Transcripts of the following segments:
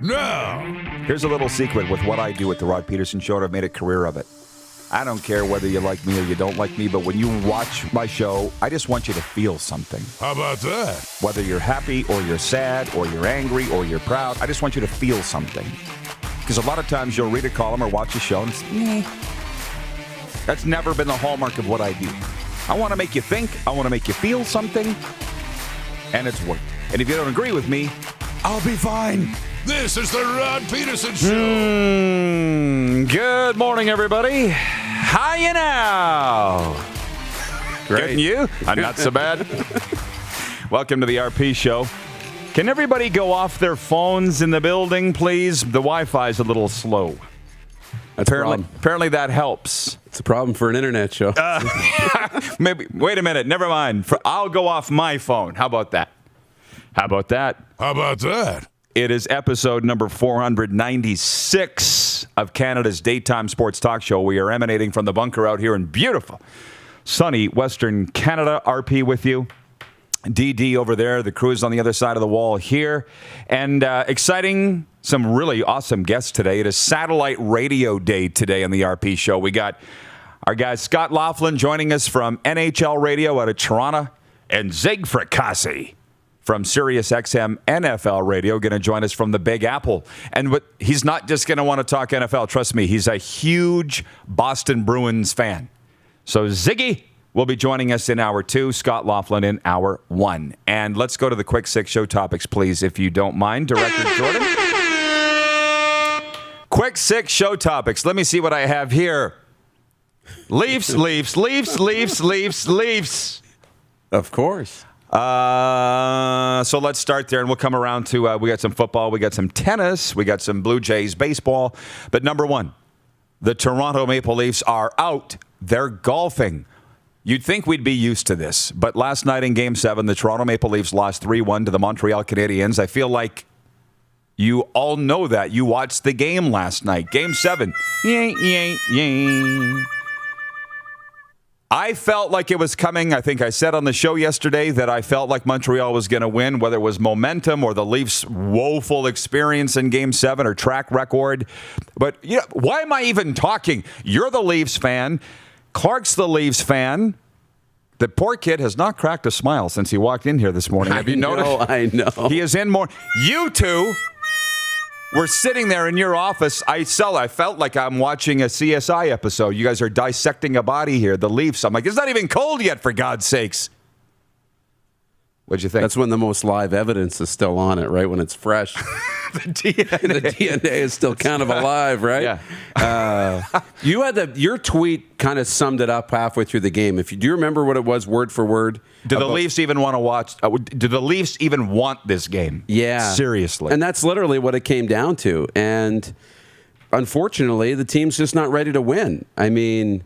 now. Here's a little secret with what I do at the Rod Pedersen Show, and I've made a career of it. I don't care whether you like me or you don't like me, but when you watch my show, I just want you to feel something. How about that? Whether you're happy or you're sad or you're angry or you're proud, I just want you to feel something. Because a lot of times you'll read a column or watch a show and it's, That's never been the hallmark of what I do. I want to make you think, I want to make you feel something, and it's worked. And if you don't agree with me, I'll be fine. This is the Rod Pedersen Show. Good morning, everybody. How you now? Great. Good, and you? I'm not so bad. Welcome to the RP Show. Can everybody go off their phones in the building, please? The Wi-Fi is a little slow. Apparently that helps. It's a problem for an internet show. Maybe. Wait a minute. Never mind. I'll go off my phone. How about that? How about that? How about that? It is episode number 496 of Canada's daytime sports talk show. We are emanating from the bunker out here in beautiful, sunny Western Canada. RP with you. DD over there. The crew is on the other side of the wall here. And exciting, some really awesome guests today. It is Satellite Radio Day today on the RP Show. We got our guy Scott Laughlin joining us from NHL Radio out of Toronto, and Zig Fracassi from Sirius XM NFL Radio, going to join us from the Big Apple. And he's not just going to want to talk NFL. Trust me, he's a huge Boston Bruins fan. So Ziggy will be joining us in hour 2, Scott Laughlin in hour 1. And let's go to the quick 6 show topics, please, if you don't mind, Director Jordan. Quick 6 show topics. Let me see what I have here. Leafs. Of course. So let's start there, and we'll come around to, we got some football, we got some tennis, we got some Blue Jays baseball. But number one, the Toronto Maple Leafs are out. They're golfing. You'd think we'd be used to this, but last night in Game 7, the Toronto Maple Leafs lost 3-1 to the Montreal Canadiens. I feel like you all know that. You watched the game last night. Game 7. I felt like it was coming. I think I said on the show yesterday that I felt like Montreal was going to win, whether it was momentum or the Leafs' woeful experience in Game 7 or track record. But why am I even talking? You're the Leafs fan. Clark's the Leafs fan. The poor kid has not cracked a smile since he walked in here this morning. Have you noticed? I know. He is in more. You two were sitting there in your office. I felt like I'm watching a CSI episode. You guys are dissecting a body here, the Leafs. I'm like, it's not even cold yet, for God's sakes. What'd you think? That's when the most live evidence is still on it, right? When it's fresh. The DNA is still kind of alive, right? Yeah. Your tweet kind of summed it up halfway through the game. Do you remember what it was, word for word? Do the Leafs even want to watch? Do the Leafs even want this game? Yeah. Seriously. And that's literally what it came down to. And unfortunately, the team's just not ready to win. I mean,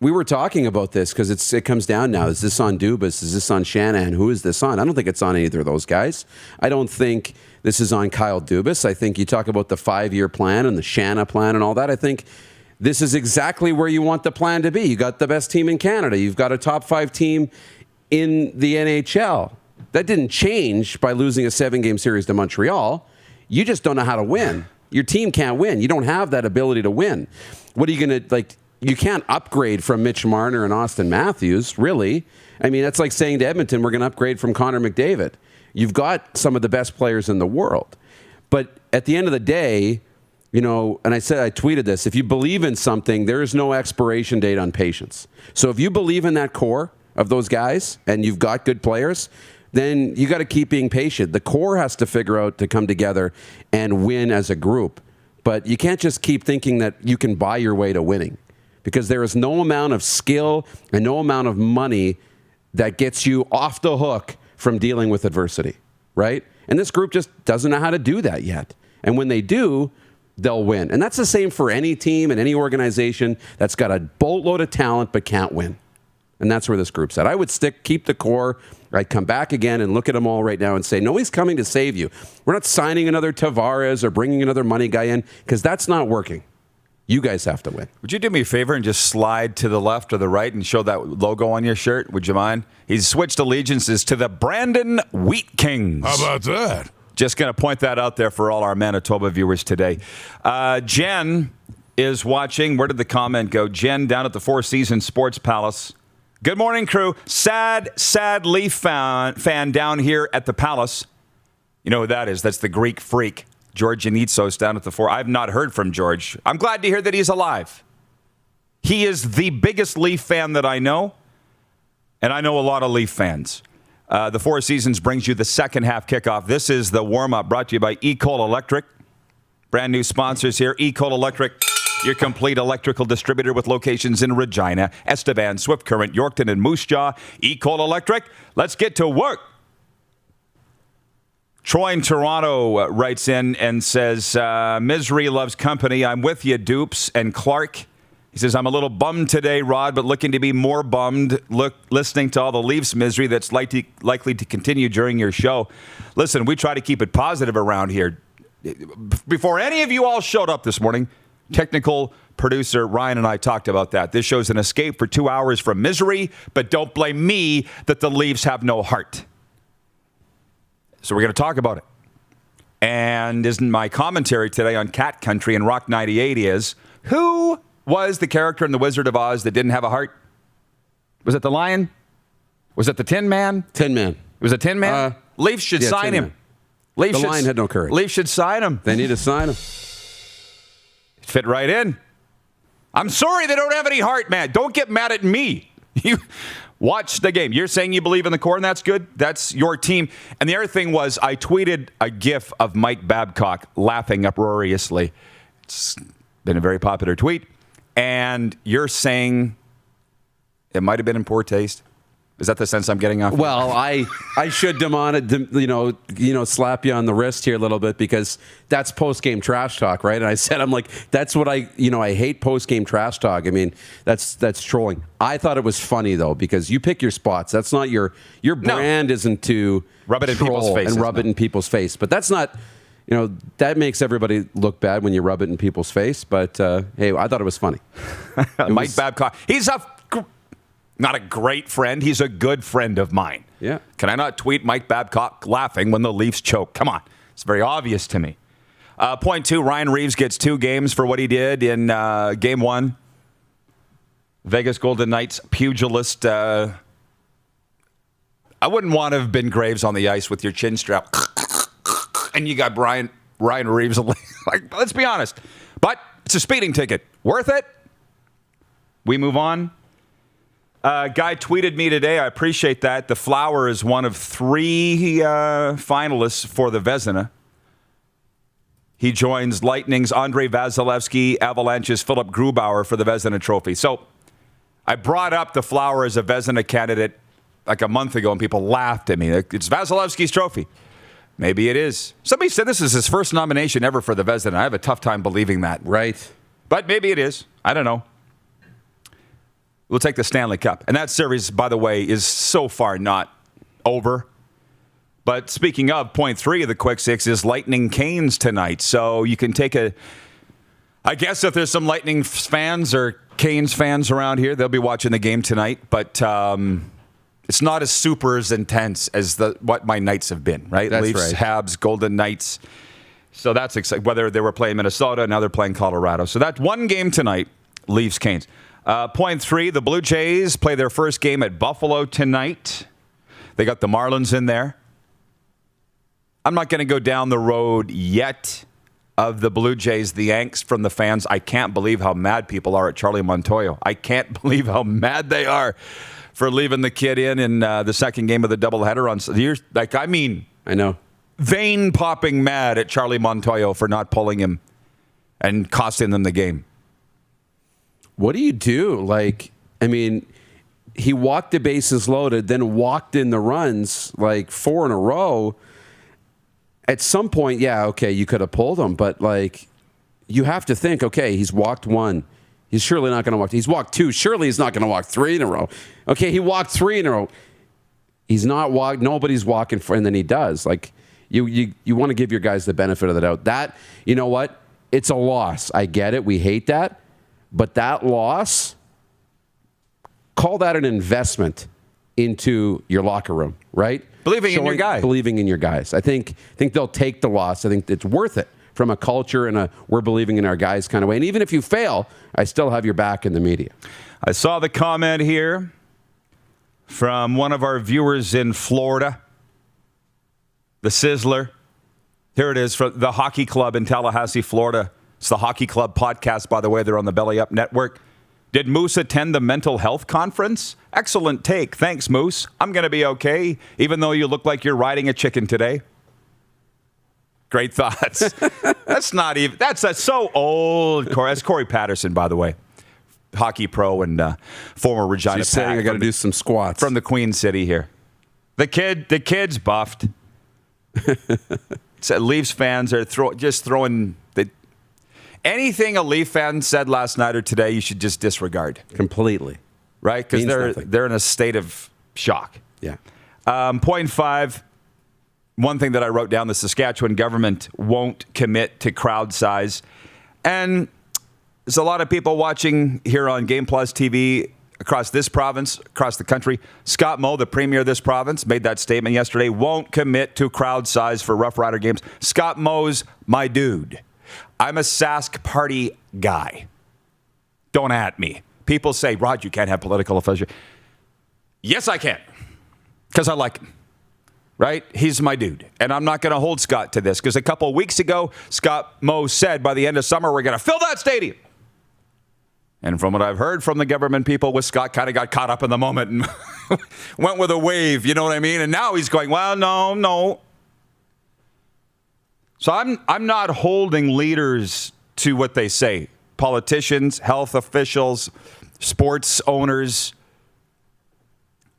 we were talking about this because it comes down now. Is this on Dubas? Is this on Shanahan? Who is this on? I don't think it's on either of those guys. I don't think this is on Kyle Dubas. I think you talk about the 5-year plan and the Shanahan plan and all that. I think this is exactly where you want the plan to be. You got the best team in Canada. You've got a top 5 team in the NHL. That didn't change by losing a 7-game series to Montreal. You just don't know how to win. Your team can't win. You don't have that ability to win. What are you going to, you can't upgrade from Mitch Marner and Austin Matthews, really. I mean, that's like saying to Edmonton, we're going to upgrade from Connor McDavid. You've got some of the best players in the world. But at the end of the day, and I tweeted this, if you believe in something, there is no expiration date on patience. So if you believe in that core of those guys and you've got good players, then you got to keep being patient. The core has to figure out to come together and win as a group. But you can't just keep thinking that you can buy your way to winning, because there is no amount of skill and no amount of money that gets you off the hook from dealing with adversity, right? And this group just doesn't know how to do that yet. And when they do, they'll win. And that's the same for any team and any organization that's got a boatload of talent but can't win. And that's where this group's at. I would keep the core. I'd come back again and look at them all right now and say, no, he's coming to save you. We're not signing another Tavares or bringing another money guy in, because that's not working. You guys have to win. Would you do me a favor and just slide to the left or the right and show that logo on your shirt? Would you mind? He's switched allegiances to the Brandon Wheat Kings. How about that? Just going to point that out there for all our Manitoba viewers today. Jen is watching. Where did the comment go? Jen down at the Four Seasons Sports Palace. Good morning, crew. Sad Leaf fan down here at the Palace. You know who that is? That's the Greek freak, George Yanitsos down at the Four. I've not heard from George. I'm glad to hear that he's alive. He is the biggest Leaf fan that I know, and I know a lot of Leaf fans. The Four Seasons brings you the second half kickoff. This is the warm-up brought to you by Ecol Electric. Brand new sponsors here. Ecol Electric, your complete electrical distributor with locations in Regina, Estevan, Swift Current, Yorkton, and Moose Jaw. Ecol Electric, let's get to work. Troy in Toronto writes in and says, misery loves company. I'm with you, Dupes and Clark. He says, I'm a little bummed today, Rod, but looking to be more bummed listening to all the Leafs misery that's likely to continue during your show. Listen, we try to keep it positive around here. Before any of you all showed up this morning, technical producer Ryan and I talked about that. This show's an escape for 2 hours from misery, but don't blame me that the Leafs have no heart. So we're going to talk about it. And isn't my commentary today on Cat Country and Rock 98 is, who was the character in The Wizard of Oz that didn't have a heart? Was it the lion? Was it the Tin Man? Tin Man. It was a Tin Man? Leafs should sign him. The lion had no courage. Leafs should sign him. They need to sign him. Fit right in. I'm sorry they don't have any heart, man. Don't get mad at me. You watch the game. You're saying you believe in the core, and that's good. That's your team. And the other thing was I tweeted a GIF of Mike Babcock laughing uproariously. It's been a very popular tweet. And you're saying it might have been in poor taste? Is that the sense I'm getting off? Well, I should slap you on the wrist here a little bit because that's post-game trash talk, right? And I said, I'm like, that's what I hate post-game trash talk. I mean, that's trolling. I thought it was funny though because you pick your spots. That's not your brand isn't to rub it in people's faces and rub it in people's face. But that's not. That makes everybody look bad when you rub it in people's face. But, hey, I thought it was funny. Mike Babcock. He's not a great friend. He's a good friend of mine. Yeah. Can I not tweet Mike Babcock laughing when the Leafs choke? Come on. It's very obvious to me. Point 2, Ryan Reeves gets 2 games for what he did in Game 1. Vegas Golden Knights pugilist. I wouldn't want to have been Graves on the ice with your chin strap. And you got Ryan Reeves. Like, let's be honest. But it's a speeding ticket. Worth it? We move on. Guy tweeted me today. I appreciate that. The Flower is one of 3 finalists for the Vezina. He joins Lightning's Andrei Vasilevsky, Avalanche's Philip Grubauer for the Vezina Trophy. So I brought up the Flower as a Vezina candidate like a month ago, and people laughed at me. It's Vasilevsky's trophy. Maybe it is. Somebody said this is his first nomination ever for the Vezina. I have a tough time believing that. Right. But maybe it is. I don't know. We'll take the Stanley Cup. And that series, by the way, is so far not over. But speaking of, point 3 of the Quick Six is Lightning Canes tonight. So you can take I guess if there's some Lightning fans or Canes fans around here, they'll be watching the game tonight. But it's not as super as intense as what my Knights have been, right? That's Leafs, right. Habs, Golden Knights. So that's exciting. Whether they were playing Minnesota, now they're playing Colorado. So that's one game tonight, Leafs, Canes. Point 3, the Blue Jays play their first game at Buffalo tonight. They got the Marlins in there. I'm not going to go down the road yet of the Blue Jays, the angst from the fans. I can't believe how mad people are at Charlie Montoyo. I can't believe how mad they are for leaving the kid in the second game of the doubleheader on years. I know. Vein-popping mad at Charlie Montoyo for not pulling him and costing them the game. What do you do? He walked the bases loaded, then walked in the runs 4 in a row. At some point, you could have pulled him, but you have to think, okay, he's walked 1. He's surely not going to walk. He's walked 2. Surely he's not going to walk 3 in a row. Okay, he walked 3 in a row. He's not walked. Nobody's walking for, and then he does. You want to give your guys the benefit of the doubt. That, you know what? It's a loss. I get it. We hate that. But that loss, call that an investment into your locker room, right? Believing in your guy. Believing in your guys. I think they'll take the loss. I think it's worth it from a culture and a we're believing in our guys kind of way. And even if you fail, I still have your back in the media. I saw the comment here from one of our viewers in Florida, the Sizzler. Here it is from the Hockey Club in Tallahassee, Florida. It's the Hockey Club podcast, by the way. They're on the Belly Up Network. Did Moose attend the mental health conference? Excellent take. Thanks, Moose. I'm going to be okay, even though you look like you're riding a chicken today. Great thoughts. That's so old. That's Corey Patterson, by the way. Hockey pro and former Regina She's saying I got to do some squats. From the Queen City here. The kid's buffed. Leafs fans are throwing... Anything a Leaf fan said last night or today, you should just disregard. Completely. Right? Because they're in a state of shock. Yeah. Point 5, one thing that I wrote down, the Saskatchewan government won't commit to crowd size. And there's a lot of people watching here on Game Plus TV across this province, across the country. Scott Moe, the premier of this province, made that statement yesterday, won't commit to crowd size for Rough Rider games. Scott Moe's my dude. I'm a Sask party guy. Don't at me. People say, Rod, you can't have political affiliation. Yes, I can. Because I like him. Right? He's my dude. And I'm not going to hold Scott to this. Because a couple of weeks ago, Scott Moe said by the end of summer, we're going to fill that stadium. And from what I've heard from the government people, with Scott kind of got caught up in the moment and went with a wave. You know what I mean? And now he's going, well, no. So I'm not holding leaders to what they say. Politicians, health officials, sports owners.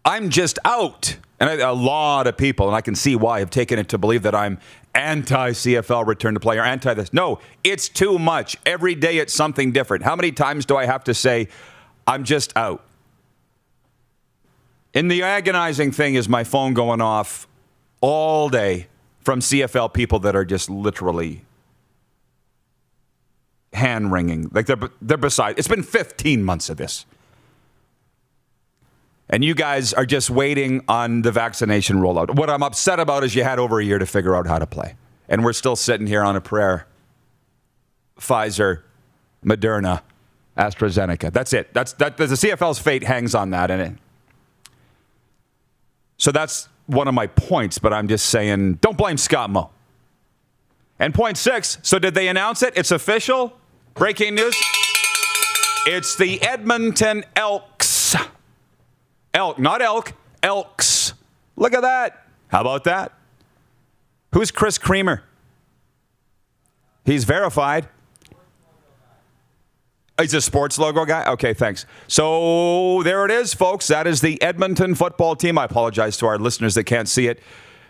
I'm just out. And a lot of people, and I can see why, have taken it to believe that I'm anti-CFL return to play or anti this. No, it's too much. Every day it's something different. How many times do I have to say, I'm just out? And the agonizing thing is my phone going off all day from CFL people that are just literally hand-wringing. Like they're beside. It's been 15 months of this. And you guys are just waiting on the vaccination rollout. What I'm upset about is you had over a year to figure out how to play. And we're still sitting here on a prayer. Pfizer, Moderna, AstraZeneca. That's it. The CFL's fate hangs on that. So that's one of my points, but I'm just saying, don't blame Scott Moe. And point 6, so did they announce it? It's official. Breaking news. It's the Edmonton Elks. Elk, not elk, Elks. Look at that. How about that? Who's Chris Creamer? He's verified. He's a sports logo guy? Okay, thanks. So there it is, folks. That is the Edmonton football team. I apologize to our listeners that can't see it.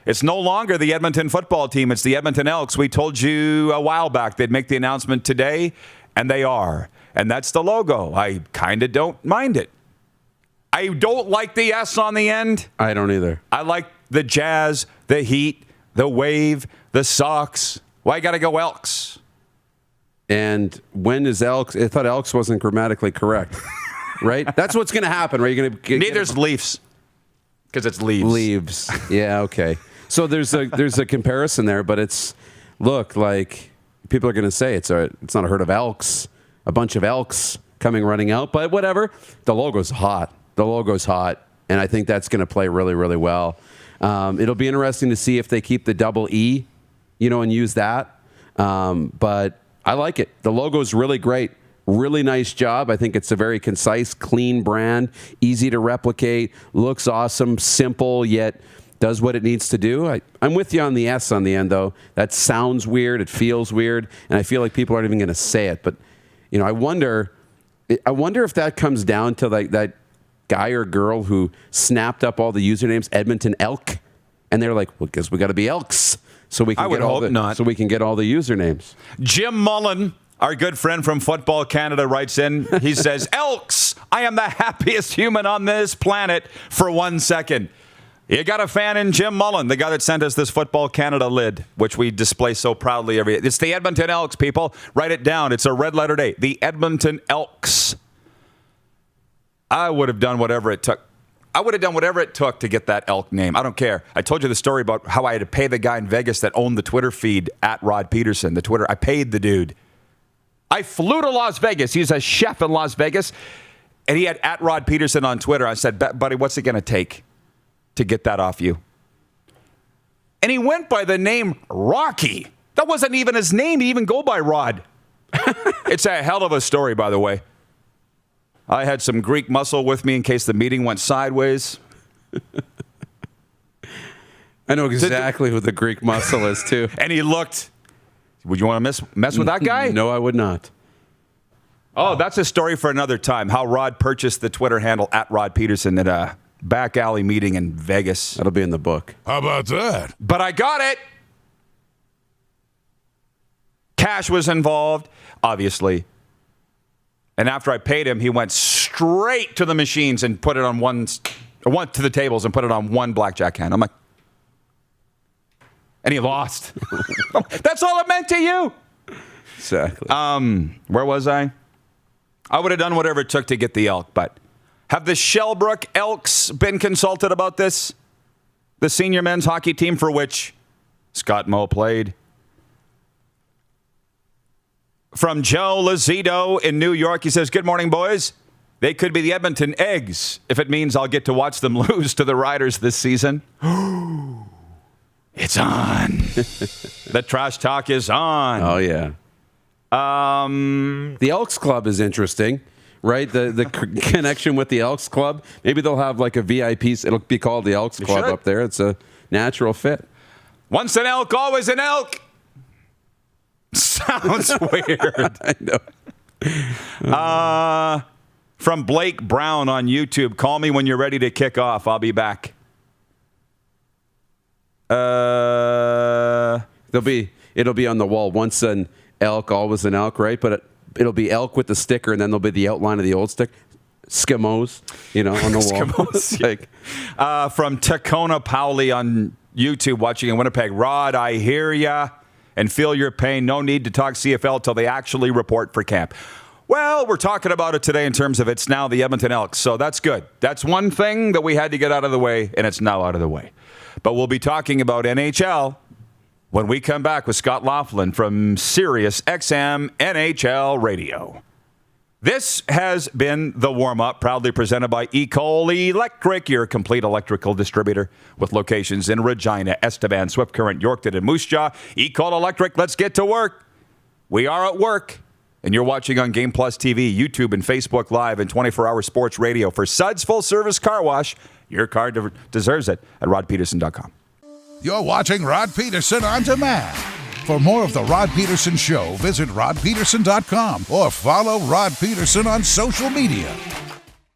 It's no longer the Edmonton football team. It's the Edmonton Elks. We told you a while back they'd make the announcement today, and they are. And that's the logo. I kind of don't mind it. I don't like the S on the end. I don't either. I like the Jazz, the Heat, the Wave, the Sox. Why got to go Elks? And when is Elks? I thought Elks wasn't grammatically correct, right? That's what's going to happen. Are you going to Neither's Leafs because it's leaves. Leaves. Yeah. Okay. So there's a comparison there, but look like people are going to say it's not a herd of elks, a bunch of elks coming running out, but whatever. The logo's hot. And I think that's going to play really, really well. It'll be interesting to see if they keep the double E, and use that. But I like it. The logo's really great. Really nice job. I think it's a very concise, clean brand, easy to replicate, looks awesome, simple, yet does what it needs to do. I'm with you on the S on the end, though. That sounds weird. It feels weird. And I feel like people aren't even going to say it. But, I wonder if that comes down to like that guy or girl who snapped up all the usernames, Edmonton Elk. And they're like, well, because we got to be Elks. So we can get all the usernames. Jim Mullen, our good friend from Football Canada, writes in. He says, Elks, I am the happiest human on this planet for 1 second. You got a fan in Jim Mullen, the guy that sent us this Football Canada lid, which we display so proudly every year. It's the Edmonton Elks, people. Write it down. It's a red-lettered A. The Edmonton Elks. I would have done whatever it took. I would have done whatever it took to get that Elk name. I don't care. I told you the story about how I had to pay the guy in Vegas that owned the Twitter feed at Rod Pedersen. I paid the dude. I flew to Las Vegas. He's a chef in Las Vegas. And he had at Rod Pedersen on Twitter. I said, buddy, what's it going to take to get that off you? And he went by the name Rocky. That wasn't even his name to even go by Rod. It's a hell of a story, by the way. I had some Greek muscle with me in case the meeting went sideways. I know exactly who the Greek muscle is, too. And he looked. Would you want to mess with that guy? No, I would not. Oh, that's a story for another time. How Rod purchased the Twitter handle at Rod Pedersen at a back alley meeting in Vegas. That'll be in the book. How about that? But I got it. Cash was involved, obviously. And after I paid him, he went straight to the machines and put it on went to the tables and put it on one blackjack hand. I'm like, and he lost. That's all it meant to you. Exactly. Where was I? I would have done whatever it took to get the Elk, but have the Shellbrook Elks been consulted about this? The senior men's hockey team for which Scott Moe played. From Joe Lazito in New York, he says, good morning, boys. They could be the Edmonton Eggs if it means I'll get to watch them lose to the Riders this season. It's on. The trash talk is on. Oh, yeah. The Elks Club is interesting, right? The connection with the Elks Club. Maybe they'll have like a VIP. It'll be called the Elks Club up there. It's a natural fit. Once an elk, always an elk. Sounds weird. I know. From Blake Brown on YouTube. Call me when you're ready to kick off. I'll be back. It'll be on the wall. Once an elk, always an elk, right? But it'll be elk with the sticker, and then there'll be the outline of the old stick. Skimos, on the wall. Skimos. From Tacona Powley on YouTube, watching in Winnipeg. Rod, I hear ya and feel your pain. No need to talk CFL till they actually report for camp. Well, we're talking about it today in terms of it's now the Edmonton Elks, so that's good. That's one thing that we had to get out of the way, and it's now out of the way. But we'll be talking about NHL when we come back with Scott Laughlin from Sirius XM NHL Radio. This has been The Warmup, proudly presented by Ecole Electric, your complete electrical distributor with locations in Regina, Estevan, Swift Current, Yorkton, and Moose Jaw. Ecole Electric, let's get to work. We are at work, and you're watching on Game Plus TV, YouTube, and Facebook Live, and 24-hour sports radio. For Suds Full Service Car Wash, your car deserves it at rodpedersen.com. You're watching Rod Pedersen on demand. For more of the Rod Pedersen Show, visit rodpedersen.com or follow Rod Pedersen on social media.